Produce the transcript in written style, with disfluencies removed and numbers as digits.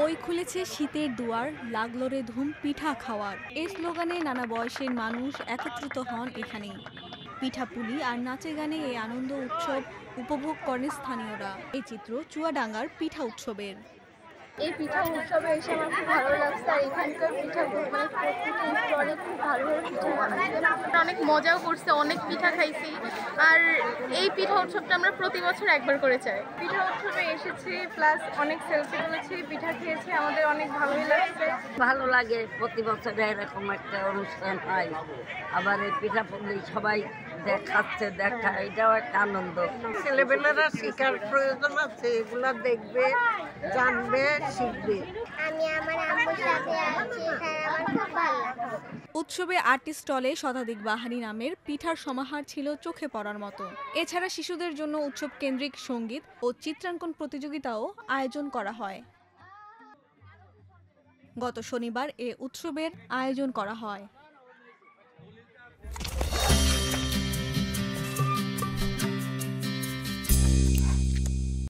ওই খুলেছে শীতের দুয়ার, লাগলো রে ধুম পিঠা খাওয়ার, এই স্লোগানে নানা বয়সের মানুষ একত্রিত হন এখানেই। পিঠাপুলি আর নাচে গানে এই আনন্দ উৎসব উপভোগ করেন স্থানীয়রা। এই চিত্র চুয়াডাঙ্গার পিঠা উৎসবের। এই পিঠা উৎসবে এসে আমার খুব ভালো লাগছে। আর এখানকার পিঠাগুলো মানে প্রত্যেকটা স্টলে খুব ভালো ভালো পিঠা বানাচ্ছে। অনেক মজাও করছে, অনেক পিঠা খাইছি। আর এই পিঠা উৎসবটা আমরা প্রতি বছর একবার করে চাই। পিঠা উৎসবে এসেছি, প্লাস অনেক সেলফি তুলেছি, পিঠা খেয়েছি, আমাদের অনেক ভালোই লাগছে। ভালো লাগে, প্রতি বছর এরকম একটা অনুষ্ঠান হয়। আবার এই পিঠাপুলি সবাই দেখাচ্ছে, এটাও একটা আনন্দ। ছেলেবেলারা শেখার প্রয়োজন আছে, এগুলা দেখবে, জানবে, শিখবে। আমি আমার আম্মুর সাথে আছি, আমার খুব ভালো লাগে। উৎসবে ৮টি স্টলে শতাধিক বাহারি নামের পিঠার সমাহার ছিল চোখে পড়ার মতো। এছাড়া শিশুদের জন্য উৎসব কেন্দ্রিক সঙ্গীত ও চিত্রাঙ্কন প্রতিযোগিতাও আয়োজন করা হয়। গত শনিবার এ উৎসবের আয়োজন করা হয়।